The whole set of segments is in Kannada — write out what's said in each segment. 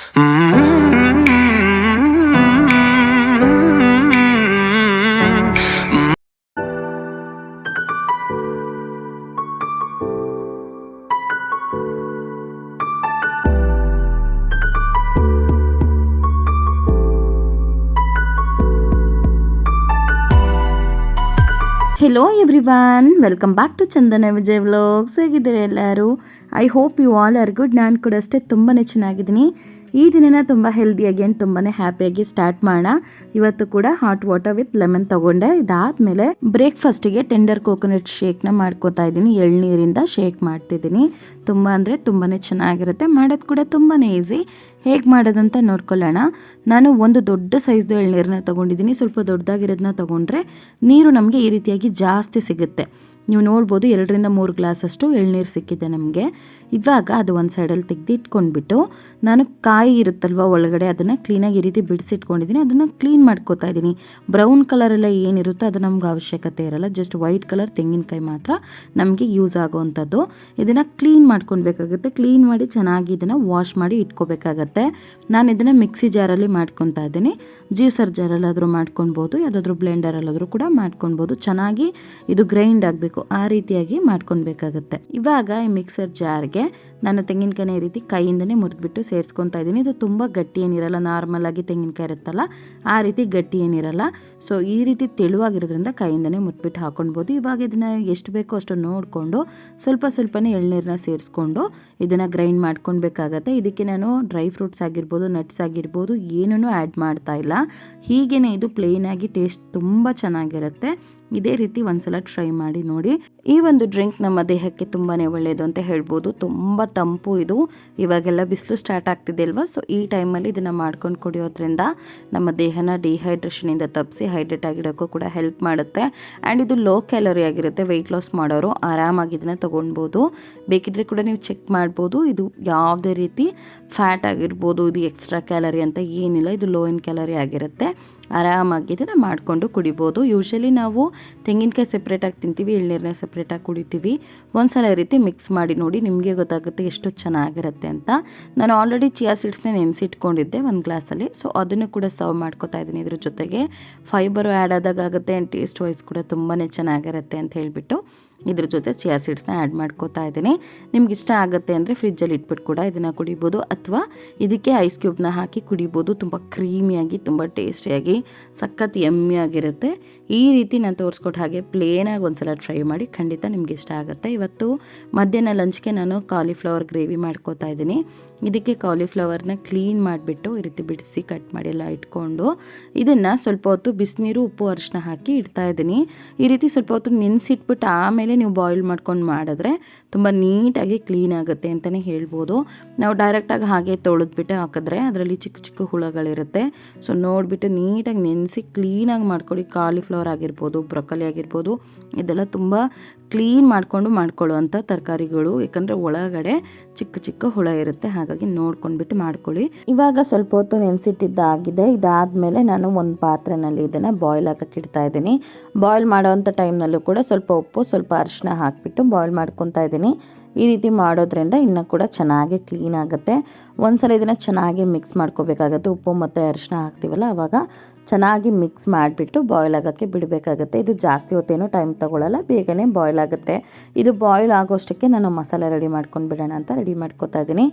Hello everyone, welcome back to Chandana Vijay vlogs. ಹೇಗಿದ್ದೀರಾ ಎಲ್ಲರೂ? I hope you all are good. ನಾನು ಕೂಡ ಅಷ್ಟೇ ತುಂಬಾ ಚೆನ್ನಾಗಿದ್ದೀನಿ. ಈ ದಿನನ ತುಂಬ ಹೆಲ್ದಿಯಾಗಿ ಆ್ಯಂಡ್ ತುಂಬಾ ಹ್ಯಾಪಿಯಾಗಿ ಸ್ಟಾರ್ಟ್ ಮಾಡೋಣ. ಇವತ್ತು ಕೂಡ ಹಾಟ್ ವಾಟರ್ ವಿತ್ ಲೆಮನ್ ತೊಗೊಂಡೆ. ಇದಾದಮೇಲೆ ಬ್ರೇಕ್ಫಾಸ್ಟಿಗೆ ಟೆಂಡರ್ ಕೋಕೋನಟ್ ಶೇಕ್ನ ಮಾಡ್ಕೋತಾ ಇದ್ದೀನಿ. ಎಳ್ನೀರಿಂದ ಶೇಕ್ ಮಾಡ್ತಿದ್ದೀನಿ. ತುಂಬ ಅಂದರೆ ತುಂಬಾ ಚೆನ್ನಾಗಿರುತ್ತೆ. ಮಾಡೋದು ಕೂಡ ತುಂಬಾ ಈಸಿ. ಹೇಗೆ ಮಾಡೋದಂತ ನೋಡ್ಕೊಳ್ಳೋಣ. ನಾನು ಒಂದು ದೊಡ್ಡ ಸೈಜ್ದು ಎಳ್ನೀರನ್ನ ತೊಗೊಂಡಿದ್ದೀನಿ. ಸ್ವಲ್ಪ ದೊಡ್ಡದಾಗಿರೋದನ್ನ ತೊಗೊಂಡ್ರೆ ನೀರು ನಮಗೆ ಈ ರೀತಿಯಾಗಿ ಜಾಸ್ತಿ ಸಿಗುತ್ತೆ. ನೀವು ನೋಡ್ಬೋದು 2-3 ಗ್ಲಾಸಷ್ಟು ಎಳ್ನೀರು ಸಿಕ್ಕಿದೆ ನಮಗೆ. ಇವಾಗ ಅದು ಒಂದು ಸೈಡಲ್ಲಿ ತೆಗೆದು ಇಟ್ಕೊಂಡ್ಬಿಟ್ಟು ನಾನು ಕಾಯಿ ಇರುತ್ತಲ್ವ ಒಳಗಡೆ ಅದನ್ನು ಕ್ಲೀನಾಗಿ ಈ ರೀತಿ ಬಿಡಿಸಿಟ್ಕೊಂಡಿದ್ದೀನಿ. ಅದನ್ನು ಕ್ಲೀನ್ ಮಾಡ್ಕೋತಾ ಇದ್ದೀನಿ. ಬ್ರೌನ್ ಕಲರೆಲ್ಲ ಏನಿರುತ್ತೋ ಅದು ನಮ್ಗೆ ಅವಶ್ಯಕತೆ ಇರಲ್ಲ. ಜಸ್ಟ್ ವೈಟ್ ಕಲರ್ ತೆಂಗಿನಕಾಯಿ ಮಾತ್ರ ನಮಗೆ ಯೂಸ್ ಆಗೋವಂಥದ್ದು. ಇದನ್ನು ಕ್ಲೀನ್ ಮಾಡ್ಕೊಳ್ಬೇಕಾಗುತ್ತೆ. ಕ್ಲೀನ್ ಮಾಡಿ ಚೆನ್ನಾಗಿ ಇದನ್ನು ವಾಶ್ ಮಾಡಿ ಇಟ್ಕೋಬೇಕಾಗತ್ತೆ. ನಾನು ಇದನ್ನು ಮಿಕ್ಸಿ ಜಾರಲ್ಲಿ ಮಾಡ್ಕೊತಾ ಇದ್ದೀನಿ. ಜ್ಯೂಸರ್ ಜಾರಲ್ಲಾದರೂ ಮಾಡ್ಕೊಳ್ಬೋದು, ಯಾವುದಾದ್ರೂ ಬ್ಲೆಂಡರಲ್ಲಾದರೂ ಕೂಡ ಮಾಡ್ಕೊಳ್ಬೋದು. ಚೆನ್ನಾಗಿ ಇದು ಗ್ರೈಂಡ್ ಆಗಬೇಕು, ಆ ರೀತಿಯಾಗಿ ಮಾಡ್ಕೊಳ್ಬೇಕಾಗತ್ತೆ. ಇವಾಗ ಈ ಮಿಕ್ಸರ್ ಜಾರ್ಗೆ ನಾನು ತೆಂಗಿನಕಾಯಿನ ಈ ರೀತಿ ಕೈಯಿಂದನೇ ಮುರಿದ್ಬಿಟ್ಟು ಸೇರಿಸ್ಕೊತಾ ಇದ್ದೀನಿ. ಇದು ತುಂಬ ಗಟ್ಟಿ ಏನಿರಲ್ಲ, ನಾರ್ಮಲ್ ಆಗಿ ತೆಂಗಿನಕಾಯಿ ಇರುತ್ತಲ್ಲ ಆ ರೀತಿ ಗಟ್ಟಿ ಏನಿರಲ್ಲ. ಸೊ ಈ ರೀತಿ ತೆಳುವಾಗಿರೋದ್ರಿಂದ ಕೈಯಿಂದನೇ ಮುಟ್ಬಿಟ್ಟು ಹಾಕೊಳ್ಬೋದು. ಇವಾಗ ಇದನ್ನು ಎಷ್ಟು ಬೇಕೋ ಅಷ್ಟು ನೋಡಿಕೊಂಡು ಸ್ವಲ್ಪನೇ ಎಳ್ನೀರನ್ನ ಸೇರಿಸ್ಕೊಂಡು ಇದನ್ನು ಗ್ರೈಂಡ್ ಮಾಡ್ಕೊಳ್ಬೇಕಾಗತ್ತೆ. ಇದಕ್ಕೆ ನಾನು ಡ್ರೈ ಫ್ರೂಟ್ಸ್ ಆಗಿರ್ಬೋದು, ನಟ್ಸ್ ಆಗಿರ್ಬೋದು ಏನೂ ಆ್ಯಡ್ ಮಾಡ್ತಾ ಇಲ್ಲ. ಹೀಗೇ ಇದು ಪ್ಲೇನಾಗಿ ಟೇಸ್ಟ್ ತುಂಬ ಚೆನ್ನಾಗಿರುತ್ತೆ. ಇದೇ ರೀತಿ ಒಂದ್ಸಲ ಟ್ರೈ ಮಾಡಿ ನೋಡಿ. ಈ ಒಂದು ಡ್ರಿಂಕ್ ನಮ್ಮ ದೇಹಕ್ಕೆ ತುಂಬಾ ಒಳ್ಳೆಯದು ಅಂತ ಹೇಳ್ಬೋದು. ತುಂಬ ತಂಪು ಇದು. ಇವಾಗೆಲ್ಲ ಬಿಸಿಲು ಸ್ಟಾರ್ಟ್ ಆಗ್ತಿದೆ ಅಲ್ವಾ. ಸೊ ಈ ಟೈಮಲ್ಲಿ ಇದನ್ನು ಮಾಡ್ಕೊಂಡು ಕುಡಿಯೋದ್ರಿಂದ ನಮ್ಮ ದೇಹನ ಡಿಹೈಡ್ರೇಷನಿಂದ ತಪ್ಪಿಸಿ ಹೈಡ್ರೇಟ್ ಆಗಿಡೋಕ್ಕೂ ಕೂಡ ಹೆಲ್ಪ್ ಮಾಡುತ್ತೆ. ಆ್ಯಂಡ್ ಇದು ಲೋ ಕ್ಯಾಲರಿ ಆಗಿರುತ್ತೆ. ವೆಯ್ಟ್ ಲಾಸ್ ಮಾಡೋರು ಆರಾಮಾಗಿ ಇದನ್ನು ತೊಗೊಳ್ಬೋದು. ಬೇಕಿದ್ರೆ ಕೂಡ ನೀವು ಚೆಕ್ ಮಾಡ್ಬೋದು. ಇದು ಯಾವುದೇ ರೀತಿ ಫ್ಯಾಟ್ ಆಗಿರ್ಬೋದು, ಇದು ಎಕ್ಸ್ಟ್ರಾ ಕ್ಯಾಲರಿ ಅಂತ ಏನಿಲ್ಲ. ಇದು ಲೋ ಇನ್ ಕ್ಯಾಲರಿ ಆಗಿರುತ್ತೆ. ಆರಾಮಾಗಿ ಇದನ್ನು ಮಾಡಿಕೊಂಡು ಕುಡಿಬೋದು. ಯೂಶಲಿ ನಾವು ತೆಂಗಿನಕಾಯಿ ಸೆಪ್ರೇಟಾಗಿ ತಿಂತೀವಿ, ಎಳ್ನೀರನ್ನ ಸೆಪ್ರೇಟಾಗಿ ಕುಡಿತೀವಿ. ಒಂದ್ಸಲ ಈ ರೀತಿ ಮಿಕ್ಸ್ ಮಾಡಿ ನೋಡಿ, ನಿಮಗೆ ಗೊತ್ತಾಗುತ್ತೆ ಎಷ್ಟು ಚೆನ್ನಾಗಿರುತ್ತೆ ಅಂತ. ನಾನು ಆಲ್ರೆಡಿ ಚಿಯಾ ಸೀಡ್ಸ್ನ ನೆನೆಸಿಟ್ಕೊಂಡಿದ್ದೆ ಒಂದು ಗ್ಲಾಸಲ್ಲಿ. ಸೊ ಅದನ್ನು ಕೂಡ ಸರ್ವ್ ಮಾಡ್ಕೊತಾ ಇದ್ದೀನಿ. ಇದ್ರ ಜೊತೆಗೆ ಫೈಬರು ಆ್ಯಡ್ ಆದಾಗುತ್ತೆ ಆ್ಯಂಡ್ ಟೇಸ್ಟ್ ವೈಸ್ ಕೂಡ ತುಂಬಾ ಚೆನ್ನಾಗಿರುತ್ತೆ ಅಂತ ಹೇಳಿಬಿಟ್ಟು ಇದ್ರ ಜೊತೆ ಚಿಯಾ ಸೀಡ್ಸ್ನ ಆ್ಯಡ್ ಮಾಡ್ಕೋತಾ ಇದ್ದೀನಿ. ನಿಮ್ಗೆ ಇಷ್ಟ ಆಗುತ್ತೆ ಅಂದರೆ ಫ್ರಿಜ್ಜಲ್ಲಿ ಇಟ್ಬಿಟ್ಟು ಕೂಡ ಇದನ್ನು ಕುಡಿಬೋದು, ಅಥವಾ ಇದಕ್ಕೆ ಐಸ್ ಕ್ಯೂಬ್ನ ಹಾಕಿ ಕುಡಿಬೋದು. ತುಂಬ ಕ್ರೀಮಿಯಾಗಿ, ತುಂಬ ಟೇಸ್ಟಿಯಾಗಿ, ಸಖತ್ ಯಮ್ಮಿಯಾಗಿರುತ್ತೆ. ಈ ರೀತಿ ನಾನು ತೋರಿಸ್ಕೊಟ್ಟು ಹಾಗೆ ಪ್ಲೇನಾಗಿ ಒಂದ್ಸಲ ಟ್ರೈ ಮಾಡಿ, ಖಂಡಿತ ನಿಮ್ಗೆ ಇಷ್ಟ ಆಗುತ್ತೆ. ಇವತ್ತು ಮಧ್ಯಾಹ್ನ ಲಂಚ್ಗೆ ನಾನು ಕಾಲಿಫ್ಲವರ್ ಗ್ರೇವಿ ಮಾಡ್ಕೋತಾ ಇದ್ದೀನಿ. ಇದಕ್ಕೆ ಕಾಲಿಫ್ಲವರ್ನ ಕ್ಲೀನ್ ಮಾಡಿಬಿಟ್ಟು ಈ ರೀತಿ ಬಿಡಿಸಿ ಕಟ್ ಮಾಡಿ ಎಲ್ಲ ಇಟ್ಕೊಂಡು ಇದನ್ನು ಸ್ವಲ್ಪ ಹೊತ್ತು ಬಿಸಿನೀರು, ಉಪ್ಪು, ಅರಿಶಿನ ಹಾಕಿ ಇಡ್ತಾ ಇದ್ದೀನಿ. ಈ ರೀತಿ ಸ್ವಲ್ಪ ಹೊತ್ತು ನೆನೆಸಿಟ್ಬಿಟ್ಟು ಆಮೇಲೆ ನೀವು ಬಾಯ್ಲ್ ಮಾಡ್ಕೊಂಡು ಮಾಡಿದ್ರೆ ತುಂಬ ನೀಟಾಗಿ ಕ್ಲೀನ್ ಆಗುತ್ತೆ ಅಂತಲೇ ಹೇಳ್ಬೋದು. ನಾವು ಡೈರೆಕ್ಟಾಗಿ ಹಾಗೆ ತೊಳೆದ್ಬಿಟ್ಟು ಹಾಕಿದ್ರೆ ಅದರಲ್ಲಿ ಚಿಕ್ಕ ಚಿಕ್ಕ ಹುಳಗಳಿರುತ್ತೆ. ಸೊ ನೋಡಿಬಿಟ್ಟು ನೀಟಾಗಿ ನೆನೆಸಿ ಕ್ಲೀನಾಗಿ ಮಾಡ್ಕೊಳ್ಳಿ. ಕಾಲಿಫ್ಲವರ್ ಆಗಿರ್ಬೋದು, ಬ್ರೊಕೊಲಿ ಆಗಿರ್ಬೋದು, ಇದೆಲ್ಲ ತುಂಬ ಕ್ಲೀನ್ ಮಾಡ್ಕೊಳ್ಳುವಂಥ ತರಕಾರಿಗಳು. ಯಾಕಂದರೆ ಒಳಗಡೆ ಚಿಕ್ಕ ಚಿಕ್ಕ ಹುಳ ಇರುತ್ತೆ, ಹಾಗಾಗಿ ನೋಡ್ಕೊಂಡ್ಬಿಟ್ಟು ಮಾಡ್ಕೊಳ್ಳಿ. ಇವಾಗ ಸ್ವಲ್ಪ ಹೊತ್ತು ನೆನೆಸಿಟ್ಟಿದ್ದಾಗಿದೆ. ಇದಾದಮೇಲೆ ನಾನು ಒಂದು ಪಾತ್ರೆಯಲ್ಲಿ ಇದನ್ನು ಬಾಯ್ಲ್ ಹಾಕಕ್ಕೆ ಇಡ್ತಾ ಇದ್ದೀನಿ. ಬಾಯ್ಲ್ ಮಾಡೋವಂಥ ಟೈಮ್ನಲ್ಲೂ ಕೂಡ ಸ್ವಲ್ಪ ಉಪ್ಪು, ಸ್ವಲ್ಪ ಅರಿಶಿನ ಹಾಕಿಬಿಟ್ಟು ಬಾಯ್ಲ್ ಮಾಡ್ಕೊತಾ ಇದ್ದೀನಿ. ಈ ರೀತಿ ಮಾಡೋದ್ರಿಂದ ಇನ್ನೂ ಕೂಡ ಚೆನ್ನಾಗಿ ಕ್ಲೀನ್ ಆಗುತ್ತೆ. ಒಂದ್ಸಲ ಇದನ್ನು ಚೆನ್ನಾಗಿ ಮಿಕ್ಸ್ ಮಾಡ್ಕೋಬೇಕಾಗತ್ತೆ. ಉಪ್ಪು ಮತ್ತು ಅರಿಶಿನ ಹಾಕ್ತೀವಲ್ಲ, ಆವಾಗ ಚೆನ್ನಾಗಿ ಮಿಕ್ಸ್ ಮಾಡಿಬಿಟ್ಟು ಬಾಯ್ಲ್ ಆಗೋಕ್ಕೆ ಬಿಡಬೇಕಾಗತ್ತೆ. ಇದು ಜಾಸ್ತಿ ಹೊತ್ತೇನೂ ಟೈಮ್ ತೊಗೊಳ್ಳಲ್ಲ, ಬೇಗನೆ ಬಾಯ್ಲ್ ಆಗುತ್ತೆ. ಇದು ಬಾಯ್ಲ್ ಆಗೋಷ್ಟಕ್ಕೆ ನಾನು ಮಸಾಲೆ ರೆಡಿ ಮಾಡ್ಕೊಂಡು ಬಿಡೋಣ ಅಂತ ರೆಡಿ ಮಾಡ್ಕೊತಾ ಇದ್ದೀನಿ.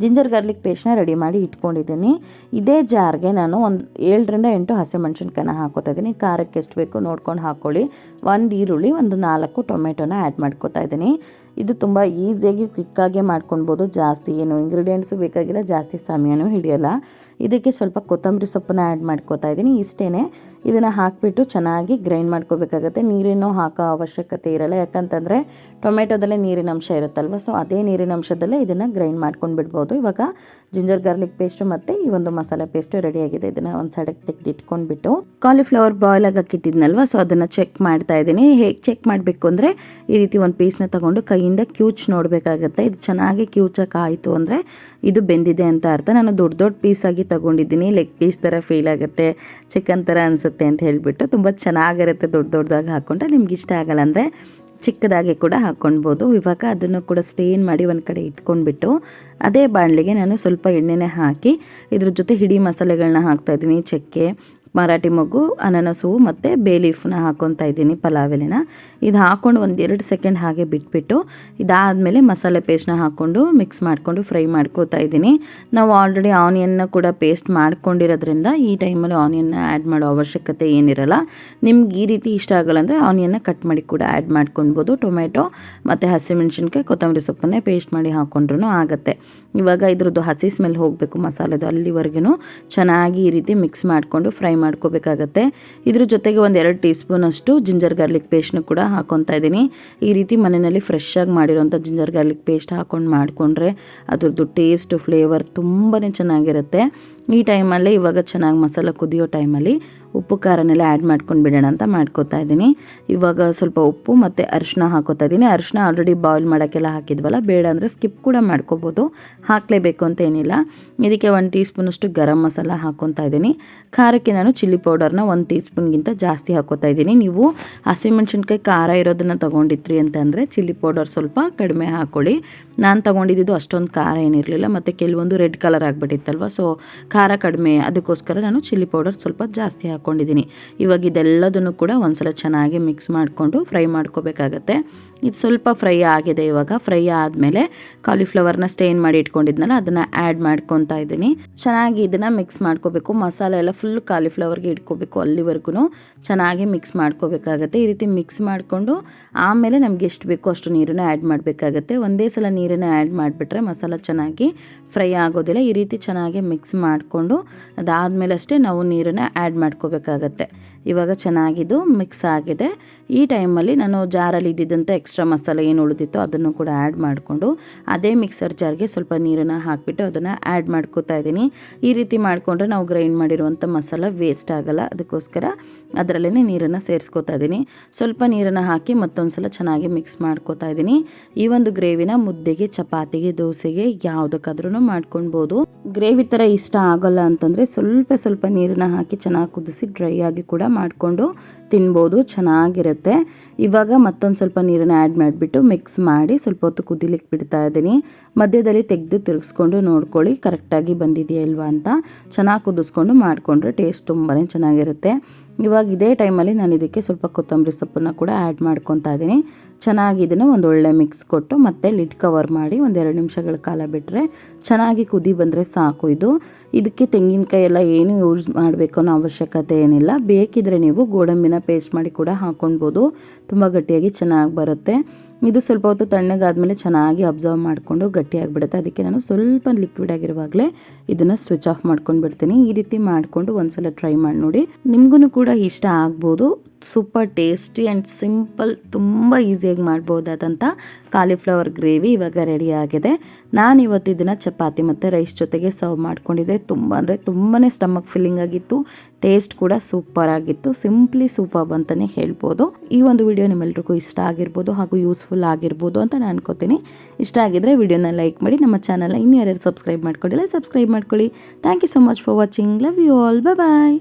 ಜಿಂಜರ್ ಗಾರ್ಲಿಕ್ ಪೇಸ್ಟ್ನ ರೆಡಿ ಮಾಡಿ ಇಟ್ಕೊಂಡಿದ್ದೀನಿ. ಇದೇ ಜಾರ್ಗೆ ನಾನು ಒಂದು 7-8 ಹಸಿಮೆಣಸಿನ್ಕಾಯಿನ ಹಾಕೋತಾ ಇದ್ದೀನಿ. ಖಾರಕ್ಕೆ ಎಷ್ಟು ಬೇಕು ನೋಡ್ಕೊಂಡು ಹಾಕ್ಕೊಳ್ಳಿ. 1 ಈರುಳ್ಳಿ, ಒಂದು 4 ಟೊಮೆಟೊನ ಆ್ಯಡ್ ಮಾಡ್ಕೊತಾ ಇದ್ದೀನಿ. ಇದು ತುಂಬ ಈಸಿಯಾಗಿ ಕ್ವಿಕ್ಕಾಗಿ ಮಾಡ್ಕೊಳ್ಬೋದು. ಜಾಸ್ತಿ ಏನು ಇಂಗ್ರೀಡಿಯೆಂಟ್ಸು ಬೇಕಾಗಿಲ್ಲ, ಜಾಸ್ತಿ ಸಮಯನೂ ಹಿಡಿಯೋಲ್ಲ. ಇದಕ್ಕೆ ಸ್ವಲ್ಪ ಕೊತ್ತಂಬರಿ ಸೊಪ್ಪನ್ನ ಆ್ಯಡ್ ಮಾಡ್ಕೋತಾ ಇದ್ದೀನಿ. ಇಷ್ಟೇ. ಇದನ್ನು ಹಾಕಿಬಿಟ್ಟು ಚೆನ್ನಾಗಿ ಗ್ರೈಂಡ್ ಮಾಡ್ಕೋಬೇಕಾಗತ್ತೆ. ನೀರೇನೋ ಹಾಕೋ ಅವಶ್ಯಕತೆ ಇರಲ್ಲ, ಯಾಕಂತಂದರೆ ಟೊಮೆಟೊದಲ್ಲೇ ನೀರಿನ ಅಂಶ ಇರುತ್ತಲ್ವ. ಸೊ ಅದೇ ನೀರಿನ ಅಂಶದಲ್ಲೇ ಇದನ್ನು ಗ್ರೈಂಡ್ ಮಾಡ್ಕೊಂಡು ಬಿಡ್ಬೋದು. ಇವಾಗ ಜಿಂಜರ್ ಗಾರ್ಲಿಕ್ ಪೇಸ್ಟು ಮತ್ತು ಈ ಒಂದು ಮಸಾಲೆ ಪೇಸ್ಟು ರೆಡಿಯಾಗಿದೆ. ಇದನ್ನು ಒಂದು ಸೈಡಿಗೆ ತೆಗೆದಿಟ್ಕೊಂಡ್ಬಿಟ್ಟು ಕಾಲಿಫ್ಲವರ್ ಬಾಯ್ಲ್ ಆಗೋಕ್ಕಿಟ್ಟಿದ್ನಲ್ವ, ಸೊ ಅದನ್ನು ಚೆಕ್ ಮಾಡ್ತಾ ಇದ್ದೀನಿ. ಹೇಗೆ ಚೆಕ್ ಮಾಡಬೇಕು ಅಂದರೆ ಈ ರೀತಿ ಒಂದು ಪೀಸ್ನ ತೊಗೊಂಡು ಕೈಯಿಂದ ಕ್ಯೂಚ್ ನೋಡಬೇಕಾಗತ್ತೆ. ಇದು ಚೆನ್ನಾಗಿ ಕ್ಯೂಚಕ್ಕಾಯಿತು ಅಂದರೆ ಇದು ಬೆಂದಿದೆ ಅಂತ ಅರ್ಥ. ನಾನು ದೊಡ್ಡ ಪೀಸಾಗಿ ತೊಗೊಂಡಿದ್ದೀನಿ. ಲೆಗ್ ಪೀಸ್ ಥರ ಫೀಲ್ ಆಗುತ್ತೆ, ಚಿಕನ್ ಥರ ಅನಿಸುತ್ತೆ ಅಂತ ಹೇಳಿಬಿಟ್ಟು. ತುಂಬ ಚೆನ್ನಾಗಿರುತ್ತೆ ದೊಡ್ಡದಾಗಿ ಹಾಕ್ಕೊಂಡ್ರೆ. ನಿಮ್ಗೆ ಇಷ್ಟ ಆಗಲ್ಲ ಅಂದರೆ ಚಿಕ್ಕದಾಗಿ ಕೂಡ ಹಾಕ್ಕೊಳ್ಬೋದು. ಇವಾಗ ಅದನ್ನು ಕೂಡ ಸ್ಟೇನ್ ಮಾಡಿ ಒಂದು ಕಡೆ ಇಟ್ಕೊಂಡ್ಬಿಟ್ಟು ಅದೇ ಬಾಣಲಿಗೆ ನಾನು ಸ್ವಲ್ಪ ಎಣ್ಣೆನೇ ಹಾಕಿ ಇದ್ರ ಜೊತೆ ಹಿಡಿ ಮಸಾಲೆಗಳನ್ನ ಹಾಕ್ತಾಯಿದ್ದೀನಿ. ಚಕ್ಕೆ, ಮರಾಠಿ ಮೊಗ್ಗು, ಅನಾನಸು ಮತ್ತು ಬೇ ಲೀಫ್ನ ಹಾಕ್ಕೊತಾ ಇದ್ದೀನಿ, ಪಲಾವ್ ಎಲೆನ. ಇದು ಹಾಕ್ಕೊಂಡು ಒಂದು 2 ಸೆಕೆಂಡ್ ಹಾಗೆ ಬಿಟ್ಬಿಟ್ಟು ಇದಾದಮೇಲೆ ಮಸಾಲೆ ಪೇಸ್ಟ್ನ ಹಾಕ್ಕೊಂಡು ಮಿಕ್ಸ್ ಮಾಡಿಕೊಂಡು ಫ್ರೈ ಮಾಡ್ಕೋತಾ ಇದ್ದೀನಿ. ನಾವು ಆಲ್ರೆಡಿ ಆನಿಯನ್ನ ಕೂಡ ಪೇಸ್ಟ್ ಮಾಡ್ಕೊಂಡಿರೋದ್ರಿಂದ ಈ ಟೈಮಲ್ಲಿ ಆನಿಯನ್ನ ಆ್ಯಡ್ ಮಾಡೋ ಅವಶ್ಯಕತೆ ಏನಿರಲ್ಲ. ನಿಮ್ಗೆ ಈ ರೀತಿ ಇಷ್ಟ ಆಗಲ್ಲ ಅಂದರೆ ಆನಿಯನ್ನ ಕಟ್ ಮಾಡಿ ಕೂಡ ಆ್ಯಡ್ ಮಾಡ್ಕೊಳ್ಬೋದು. ಟೊಮೆಟೊ ಮತ್ತು ಹಸಿಮೆಣ್ಸಿನ್ಕಾಯಿ, ಕೊತ್ತಂಬರಿ ಸೊಪ್ಪನ್ನೇ ಪೇಸ್ಟ್ ಮಾಡಿ ಹಾಕ್ಕೊಂಡ್ರೂ ಆಗುತ್ತೆ. ಇವಾಗ ಇದ್ರದ್ದು ಹಸಿ ಸ್ಮೆಲ್ ಹೋಗಬೇಕು ಮಸಾಲೆದು, ಅಲ್ಲಿವರೆಗೂ ಚೆನ್ನಾಗಿ ಈ ರೀತಿ ಮಿಕ್ಸ್ ಮಾಡಿಕೊಂಡು ಫ್ರೈ ಮಾಡ್ಕೋಬೇಕಾಗತ್ತೆ. ಇದ್ರ ಜೊತೆಗೆ ಒಂದು 2 ಟೀ ಸ್ಪೂನಷ್ಟು ಜಿಂಜರ್ ಗಾರ್ಲಿಕ್ ಪೇಸ್ಟ್ನ ಕೂಡ ಹಾಕ್ಕೊತಾ ಇದ್ದೀನಿ. ಈ ರೀತಿ ಮನೆಯಲ್ಲಿ ಫ್ರೆಶ್ ಆಗಿ ಮಾಡಿರೋಂಥ ಜಿಂಜರ್ ಗಾರ್ಲಿಕ್ ಪೇಸ್ಟ್ ಹಾಕ್ಕೊಂಡು ಮಾಡಿಕೊಂಡ್ರೆ ಅದ್ರದ್ದು ಟೇಸ್ಟ್, ಫ್ಲೇವರ್ ತುಂಬಾ ಚೆನ್ನಾಗಿರುತ್ತೆ. ಈ ಟೈಮಲ್ಲಿ ಇವಾಗ ಚೆನ್ನಾಗಿ ಮಸಾಲೆ ಕುದಿಯೋ ಟೈಮಲ್ಲಿ ಉಪ್ಪು ಖಾರನೆಲ್ಲ ಆ್ಯಡ್ ಮಾಡ್ಕೊಂಡು ಬಿಡೋಣ ಅಂತ ಮಾಡ್ಕೋತಾ ಇದ್ದೀನಿ. ಇವಾಗ ಸ್ವಲ್ಪ ಉಪ್ಪು ಮತ್ತು ಅರಿಶಿನ ಹಾಕೋತಾ ಇದ್ದೀನಿ. ಅರಿಶಿನ ಆಲ್ರೆಡಿ ಬಾಯ್ಲ್ ಮಾಡೋಕ್ಕೆಲ್ಲ ಹಾಕಿದ್ವಲ್ಲ, ಬೇಡ ಅಂದರೆ ಸ್ಕಿಪ್ ಕೂಡ ಮಾಡ್ಕೋಬೋದು, ಹಾಕಲೇಬೇಕು ಅಂತ ಏನಿಲ್ಲ. ಇದಕ್ಕೆ 1 ಟೀ ಸ್ಪೂನಷ್ಟು ಗರಂ ಮಸಾಲ ಹಾಕ್ಕೊತಾ ಇದ್ದೀನಿ. ಖಾರಕ್ಕೆ ನಾನು ಚಿಲ್ಲಿ ಪೌಡರ್ನ 1 ಟೀ ಸ್ಪೂನ್ಗಿಂತ ಜಾಸ್ತಿ ಹಾಕೋತಾ ಇದ್ದೀನಿ. ನೀವು ಹಸಿಮೆಣ್ಸಿನ್ಕಾಯಿ ಖಾರ ಇರೋದನ್ನು ತೊಗೊಂಡಿದ್ರಿ ಅಂತಂದರೆ ಚಿಲ್ಲಿ ಪೌಡರ್ ಸ್ವಲ್ಪ ಕಡಿಮೆ ಹಾಕ್ಕೊಳ್ಳಿ. ನಾನು ತೊಗೊಂಡಿದ್ದು ಅಷ್ಟೊಂದು ಖಾರ ಏನಿರಲಿಲ್ಲ ಮತ್ತು ಕೆಲವೊಂದು ರೆಡ್ ಕಲರ್ ಆಗಿಬಿಟ್ಟಿತ್ತಲ್ವ, ಸೊ ಖಾರ ಕಡಿಮೆ, ಅದಕ್ಕೋಸ್ಕರ ನಾನು ಚಿಲ್ಲಿ ಪೌಡರ್ ಸ್ವಲ್ಪ ಜಾಸ್ತಿ ಹಾಕ್ಕೊಂಡಿದ್ದೀನಿ. ಇವಾಗ ಇದೆಲ್ಲದನ್ನು ಕೂಡ ಒಂದ್ಸಲ ಚೆನ್ನಾಗಿ ಮಿಕ್ಸ್ ಮಾಡಿಕೊಂಡು ಫ್ರೈ ಮಾಡ್ಕೋಬೇಕಾಗತ್ತೆ. ಇದು ಸ್ವಲ್ಪ ಫ್ರೈ ಆಗಿದೆ. ಇವಾಗ ಫ್ರೈ ಆದಮೇಲೆ ಕಾಲಿಫ್ಲವರ್ನ ಸ್ಟೇನ್ ಮಾಡಿ ಇಟ್ಕೊಂಡಿದ್ನಲ್ಲ ಅದನ್ನು ಆ್ಯಡ್ ಮಾಡ್ಕೊತಾ ಇದ್ದೀನಿ. ಚೆನ್ನಾಗಿ ಇದನ್ನು ಮಿಕ್ಸ್ ಮಾಡ್ಕೋಬೇಕು. ಮಸಾಲೆ ಎಲ್ಲ ಫುಲ್ ಕಾಲಿಫ್ಲವರ್ಗೆ ಇಟ್ಕೋಬೇಕು, ಅಲ್ಲಿವರೆಗೂ ಚೆನ್ನಾಗಿ ಮಿಕ್ಸ್ ಮಾಡ್ಕೋಬೇಕಾಗತ್ತೆ. ಈ ರೀತಿ ಮಿಕ್ಸ್ ಮಾಡಿಕೊಂಡು ಆಮೇಲೆ ನಮ್ಗೆ ಎಷ್ಟು ಬೇಕೋ ಅಷ್ಟು ನೀರನ್ನು ಆ್ಯಡ್ ಮಾಡಬೇಕಾಗತ್ತೆ. ಒಂದೇ ಸಲ ನೀರನ್ನು ಆ್ಯಡ್ ಮಾಡಿಬಿಟ್ರೆ ಮಸಾಲ ಚೆನ್ನಾಗಿ ಫ್ರೈ ಆಗೋದಿಲ್ಲ. ಈ ರೀತಿ ಚೆನ್ನಾಗಿ ಮಿಕ್ಸ್ ಮಾಡಿಕೊಂಡು ಅದಾದಮೇಲೆ ಅಷ್ಟೇ ನಾವು ನೀರನ್ನು ಆ್ಯಡ್ ಮಾಡ್ಕೋಬೇಕಾಗತ್ತೆ. ಇವಾಗ ಚೆನ್ನಾಗಿದ್ದು ಮಿಕ್ಸ್ ಆಗಿದೆ. ಈ ಟೈಮಲ್ಲಿ ನಾನು ಜಾರಲ್ಲಿ ಇದ್ದಿದ್ದಂಥ ಎಕ್ಸ್ಟ್ರಾ ಮಸಾಲೆ ಏನು ಉಳಿದಿತ್ತೋ ಅದನ್ನು ಕೂಡ ಆ್ಯಡ್ ಮಾಡಿಕೊಂಡು ಅದೇ ಮಿಕ್ಸರ್ ಜಾರ್ಗೆ ಸ್ವಲ್ಪ ನೀರನ್ನು ಹಾಕಿಬಿಟ್ಟು ಅದನ್ನು ಆ್ಯಡ್ ಮಾಡ್ಕೋತಾ ಇದ್ದೀನಿ. ಈ ರೀತಿ ಮಾಡಿಕೊಂಡ್ರೆ ನಾವು ಗ್ರೈಂಡ್ ಮಾಡಿರುವಂಥ ಮಸಾಲ ವೇಸ್ಟ್ ಆಗೋಲ್ಲ, ಅದಕ್ಕೋಸ್ಕರ ಅದರಲ್ಲೇ ನೀರನ್ನು ಸೇರಿಸ್ಕೋತಾ ಇದ್ದೀನಿ. ಸ್ವಲ್ಪ ನೀರನ್ನು ಹಾಕಿ ಮತ್ತೊಂದು ಸಲ ಚೆನ್ನಾಗಿ ಮಿಕ್ಸ್ ಮಾಡ್ಕೋತಾ ಇದ್ದೀನಿ. ಈ ಒಂದು ಗ್ರೇವಿನ ಮುದ್ದೆಗೆ, ಚಪಾತಿಗೆ, ದೋಸೆಗೆ ಯಾವುದಕ್ಕಾದ್ರೂ ಮಾಡ್ಕೊಳ್ಬೋದು. ಗ್ರೇವಿ ಥರ ಇಷ್ಟ ಆಗೋಲ್ಲ ಅಂತಂದರೆ ಸ್ವಲ್ಪ ನೀರನ್ನು ಹಾಕಿ ಚೆನ್ನಾಗಿ ಕುದಿಸಿ ಡ್ರೈ ಆಗಿ ಕೂಡ ಮಾಡಿಕೊಂಡು ತಿನ್ಬೋದು, ಚೆನ್ನಾಗಿರುತ್ತೆ. ಇವಾಗ ಮತ್ತೊಂದು ಸ್ವಲ್ಪ ನೀರನ್ನು ಆ್ಯಡ್ ಮಾಡಿಬಿಟ್ಟು ಮಿಕ್ಸ್ ಮಾಡಿ ಸ್ವಲ್ಪ ಹೊತ್ತು ಕುದಿಲಿಕ್ಕೆ ಬಿಡ್ತಾ ಇದ್ದೀನಿ. ಮಧ್ಯದಲ್ಲಿ ತೆಗೆದು ತಿರುಗಿಸ್ಕೊಂಡು ನೋಡ್ಕೊಳ್ಳಿ ಕರೆಕ್ಟಾಗಿ ಬಂದಿದೆಯಾ ಇಲ್ವಾ ಅಂತ. ಚೆನ್ನಾಗಿ ಕುದಿಸ್ಕೊಂಡು ಮಾಡಿಕೊಂಡ್ರೆ ಟೇಸ್ಟ್ ತುಂಬಾ ಚೆನ್ನಾಗಿರುತ್ತೆ. ಇವಾಗ ಇದೇ ಟೈಮಲ್ಲಿ ನಾನು ಇದಕ್ಕೆ ಸ್ವಲ್ಪ ಕೊತ್ತಂಬರಿ ಸೊಪ್ಪನ್ನು ಕೂಡ ಆ್ಯಡ್ ಮಾಡ್ಕೊತಾ ಇದ್ದೀನಿ. ಚೆನ್ನಾಗಿ ಇದನ್ನು ಒಂದು ಒಳ್ಳೆ ಮಿಕ್ಸ್ ಕೊಟ್ಟು ಮತ್ತೆ ಲಿಡ್ ಕವರ್ ಮಾಡಿ 1-2 ನಿಮಿಷಗಳ ಕಾಲ ಬಿಟ್ಟರೆ ಚೆನ್ನಾಗಿ ಕುದಿ ಬಂದರೆ ಸಾಕು. ಇದಕ್ಕೆ ತೆಂಗಿನಕಾಯಿ ಎಲ್ಲ ಏನು ಯೂಸ್ ಮಾಡಬೇಕು ಅನ್ನೋ ಅವಶ್ಯಕತೆ ಏನಿಲ್ಲ. ಬೇಕಿದ್ರೆ ನೀವು ಗೋಡಂಬಿನ ಪೇಸ್ಟ್ ಮಾಡಿ ಕೂಡ ಹಾಕ್ಕೊಳ್ಬೋದು, ತುಂಬ ಗಟ್ಟಿಯಾಗಿ ಚೆನ್ನಾಗಿ ಬರುತ್ತೆ. ಇದು ಸ್ವಲ್ಪ ಹೊತ್ತು ತಣ್ಣಗಾದ್ಮೇಲೆ ಚೆನ್ನಾಗಿ ಅಬ್ಸರ್ವ್ ಮಾಡಿಕೊಂಡು ಗಟ್ಟಿಯಾಗಿಬಿಡುತ್ತೆ. ಅದಕ್ಕೆ ನಾನು ಸ್ವಲ್ಪ ಲಿಕ್ವಿಡ್ ಆಗಿರುವಾಗಲೇ ಇದನ್ನು ಸ್ವಿಚ್ ಆಫ್ ಮಾಡ್ಕೊಂಡು ಬಿಡ್ತೀನಿ. ಈ ರೀತಿ ಮಾಡಿಕೊಂಡು ಒಂದ್ಸಲ ಟ್ರೈ ಮಾಡಿ ನೋಡಿ, ನಿಮಗೂ ಕೂಡ ಇಷ್ಟ ಆಗ್ಬೋದು. ಸೂಪರ್ ಟೇಸ್ಟಿ ಆ್ಯಂಡ್ ಸಿಂಪಲ್, ತುಂಬ ಈಸಿಯಾಗಿ ಮಾಡ್ಬೋದಾದಂಥ ಕಾಲಿಫ್ಲವರ್ ಗ್ರೇವಿ ಇವಾಗ ರೆಡಿ ಆಗಿದೆ. ನಾನು ಇವತ್ತು ಇದನ್ನು ಚಪಾತಿ ಮತ್ತು ರೈಸ್ ಜೊತೆಗೆ ಸರ್ವ್ ಮಾಡ್ಕೊಂಡಿದ್ದೆ. ತುಂಬ ಅಂದರೆ ತುಂಬಾ ಸ್ಟಮಕ್ ಫಿಲ್ಲಿಂಗ್ ಆಗಿತ್ತು, ಟೇಸ್ಟ್ ಕೂಡ ಸೂಪರ್ ಆಗಿತ್ತು. ಸಿಂಪ್ಲಿ ಸೂಪರ್ ಅಂತಲೇ ಹೇಳ್ಬೋದು. ಈ ಒಂದು ವಿಡಿಯೋ ನಿಮ್ಮೆಲ್ರಿಗೂ ಇಷ್ಟ ಆಗಿರ್ಬೋದು ಹಾಗೂ ಯೂಸ್ಫುಲ್ ಆಗಿರ್ಬೋದು ಅಂತ ನಾನು ಅನ್ಕೋತೀನಿ. ಇಷ್ಟ ಆಗಿದ್ರೆ ವಿಡಿಯೋನ ಲೈಕ್ ಮಾಡಿ, ನಮ್ಮ ಚಾನಲ್ನ ಇನ್ನೂ ಯಾರ್ಯಾರು ಸಬ್ಸ್ಕ್ರೈಬ್ ಮಾಡ್ಕೊಂಡಿಲ್ಲ ಸಬ್ಸ್ಕ್ರೈಬ್ ಮಾಡ್ಕೊಳ್ಳಿ. Thank you so much for watching. Love you all. Bye.